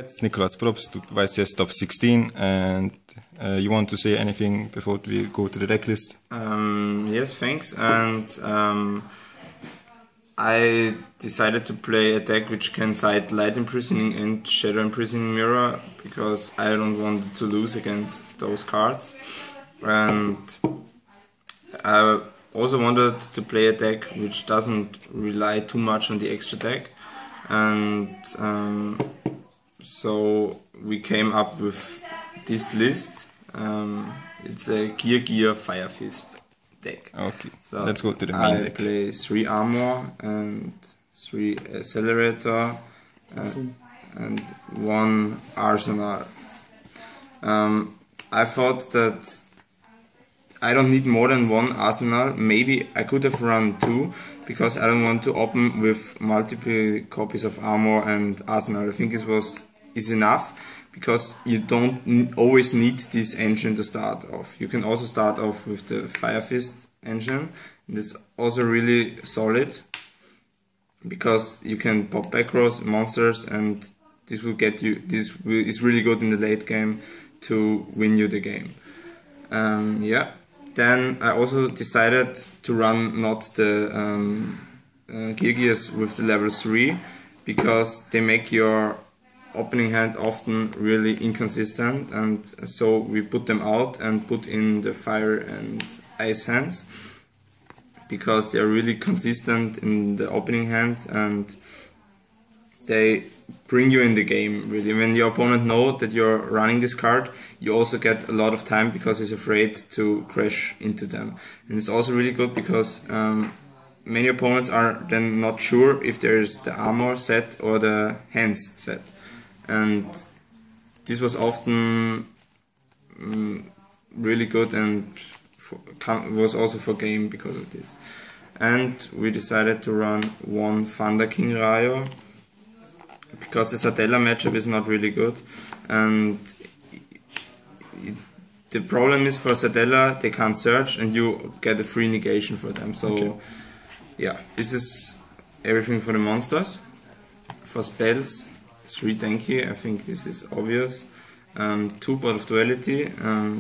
It's Nikolaus Propst, YCS TOP-16, and you want to say anything before we go to the deck list? Yes, thanks. And I decided to play a deck which can side Light Imprisoning and Shadow Imprisoning Mirror because I don't want to lose against those cards. And I also wanted to play a deck which doesn't rely too much on the extra deck. And so we came up with this list. It's a Geargia Fire Fist deck. Okay, so let's go to the main deck. I play 3 armor and 3 accelerator and 1 arsenal. I thought that I don't need more than 1 arsenal. Maybe I could have run 2 because I don't want to open with multiple copies of armor and arsenal. I think it is enough because you don't always need this engine to start off. You can also start off with the Fire Fist engine. It's also really solid because you can pop back rows, monsters, and this will get you. Is really good in the late game to win you the game. Yeah. Then I also decided to run not the Geargias with the level 3 because they make your opening hand often really inconsistent, and so we put them out and put in the fire and ice hands because they are really consistent in the opening hand and they bring you in the game really. When your opponent knows that you're running this card, you also get a lot of time because he's afraid to crash into them. And it's also really good because many opponents are then not sure if there's the armor set or the hands set. And this was often really good and was also for game because of this. And we decided to run 1 Thunder King Rayo because the Satella matchup is not really good, and the problem is for Satella they can't search and you get a free negation for them. So okay. Yeah, this is everything for the monsters. For spells, 3 tanky, I think this is obvious. 2 Pot of Duality,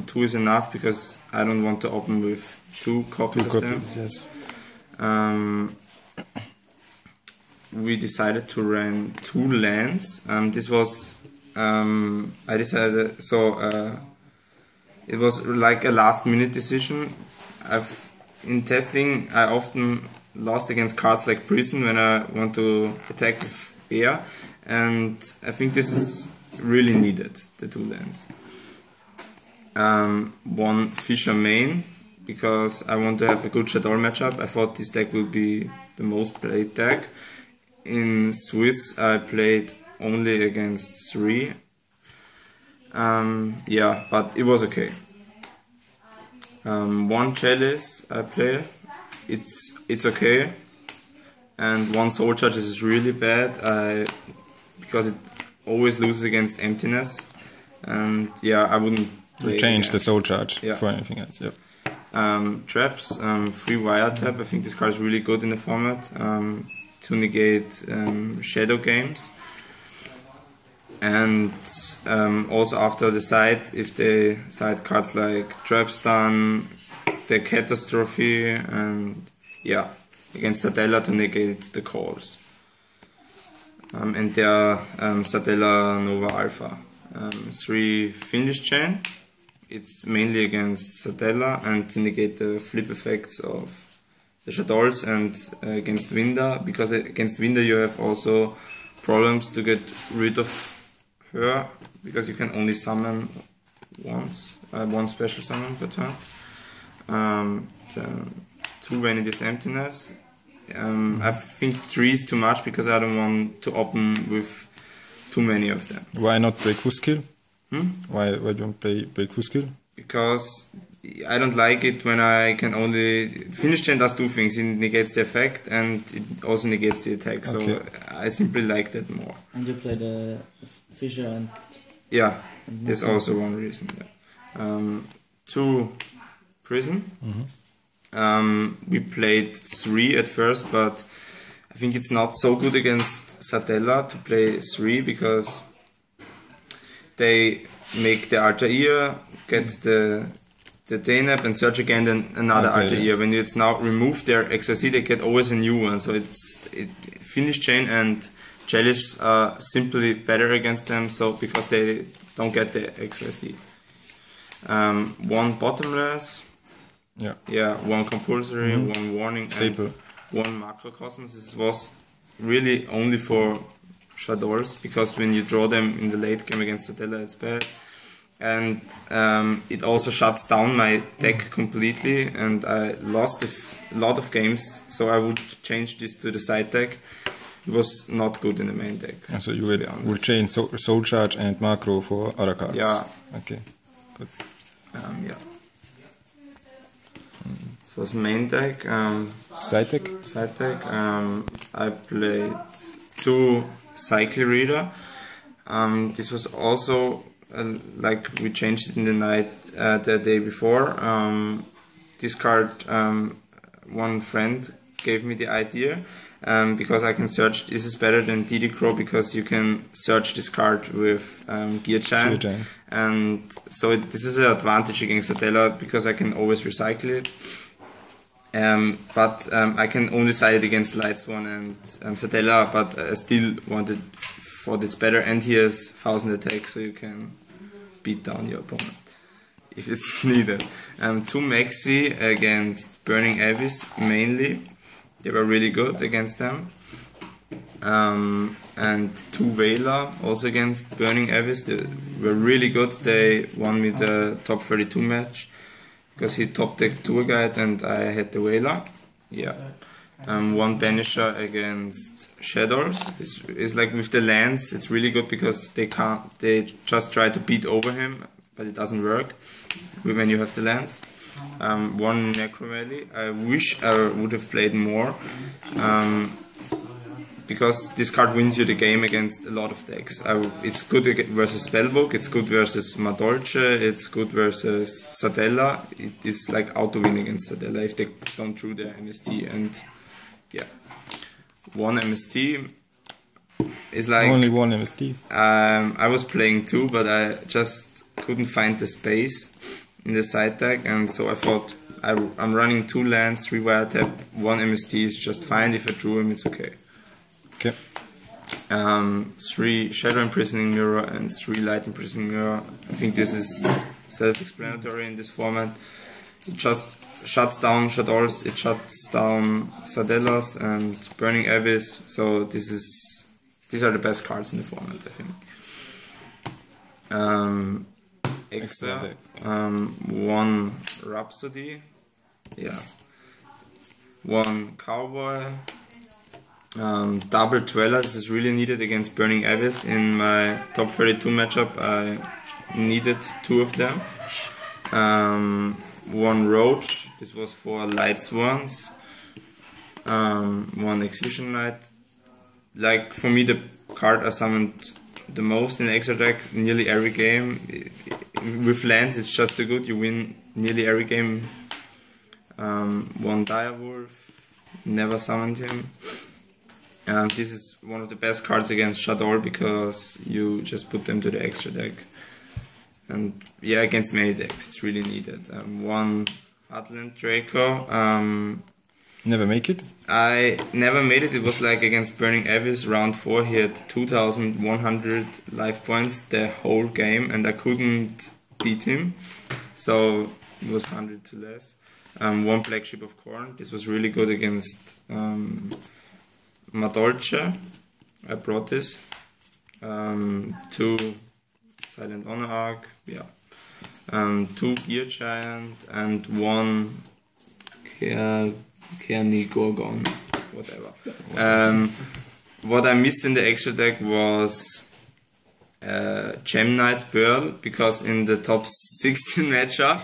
2 is enough because I don't want to open with 2 copies of them. Yes. We decided to run 2 lands. This was I decided, so it was like a last minute decision. In testing I often lost against cards like Prison when I want to attack with Bear, and I think this is really needed, the 2 lands. 1 Fisher main because I want to have a good Shadow matchup. I thought this deck will be the most played deck. In Swiss I played only against 3. Yeah, but it was okay. 1 Chalice I play. It's okay. And 1 Soul Charge is really bad because it always loses against Emptiness. And yeah, I wouldn't play change the Soul Charge for anything else. Yep. Traps, 3 Wiretap. I think this card is really good in the format. To negate shadow games, and also after the side, if they side cards like Trapstun, the Catastrophe, and yeah, against Satella to negate the calls, and their Satella Nova Alpha. 3 Finish Chain, it's mainly against Satella and to negate the flip effects of the Shadows, and against Winder, because against Winder you have also problems to get rid of her, because you can only summon once, 1 special summon per turn. 2 Vanity's Emptiness. I think 3 is too much because I don't want to open with too many of them. Why not break full skill? Why don't play break full skill? Because I don't like it when I can only... Finish Chain does 2 things, it negates the effect and it also negates the attack, so okay. I simply like that more. And you play the Fisher and... Yeah, there's also one reason. Yeah. 2 Prison. We played 3 at first, but I think it's not so good against Satella to play 3 because they make the Altair, get the DNAP and search again, then another Altair. When it's now remove their XYZ, they get always a new one. So it's finish chain and Jellies are simply better against them, so because they don't get the XYZ. One bottomless, one compulsory, one warning, staple, and one macrocosmos. This was really only for Shadows, because when you draw them in the late game against Satella, it's bad. And it also shuts down my deck completely, and I lost a lot of games, so I would change this to the side deck. It was not good in the main deck. So you will change Soul Charge and Macro for other cards? Yeah. Okay, good. Yeah. So it's main deck. Side deck? Side deck. I played 2 Cycle Reader. This was also like we changed it in the night the day before. This card, one friend gave me the idea. Because I can search, this is better than DD Crow because you can search this card with Geargia, and so this is an advantage against Satella because I can always recycle it. But I can only side it against Lightsworn and Satella, but I still wanted for this better, and he has 1000 attack, so you can beat down your opponent if it's needed. 2 Maxi against Burning Abyss mainly. They were really good against them. And 2 Veiler also against Burning Abyss. They were really good. They won me the top 32 match because he top decked Tour Guide and I had the Veiler. Yeah. 1 Banisher against Shadows. It's like with the lands, it's really good because they just try to beat over him, but it doesn't work when you have the lands. 1 Necromancy. I wish I would have played more because this card wins you the game against a lot of decks. It's good versus Spellbook, it's good versus Madolce, it's good versus Satella. It is like auto win against Satella if they don't draw their MST. And yeah, 1 MST is like only 1 MST. I was playing 2, but I just couldn't find the space in the side deck, and so I thought I'm running 2 lands, 3 wiretap, 1 MST is just fine. If I drew him, it's okay. Okay. 3 Shadow Imprisoning Mirror and 3 Light Imprisoning Mirror. I think this is self-explanatory in this format. It just shuts down Shadows, it shuts down Sardellas and Burning Abyss. So these are the best cards in the format, I think. Extra, 1 Rhapsody, 1 Cowboy, double Dweller. This is really needed against Burning Abyss. In my top 32 matchup I needed 2 of them. 1 Roach, this was for Lightsworns. 1 Excision Knight. Like for me the card I summoned the most in the extra deck nearly every game. With lands it's just too good, you win nearly every game. 1 Direwolf, never summoned him. This is one of the best cards against Shadow because you just put them to the extra deck. And yeah, against many decks it's really needed. 1 Heartland Draco. Never make it? I never made it. It was like against Burning Abyss, round 4, he had 2100 life points the whole game and I couldn't beat him, so it was 100 to less. 1 Flagship of Corn, this was really good against Madolce. I brought this. 2 Silent Honor Arc, 2 Gear Giant and 1 Kearney Gorgon, whatever. What I missed in the extra deck was Gem Knight Pearl, because in the top 16 matchup,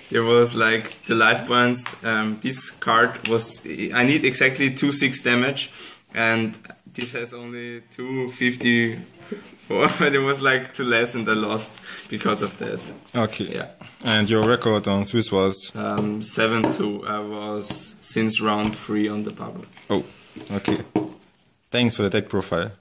there was like the life points. This card was, I need exactly 2/6 damage, and this has only 254, but it was like 2 less and I lost because of that. Okay. Yeah. And your record on Swiss was? 7-2. I was since round 3 on the bubble. Oh, okay. Thanks for the deck profile.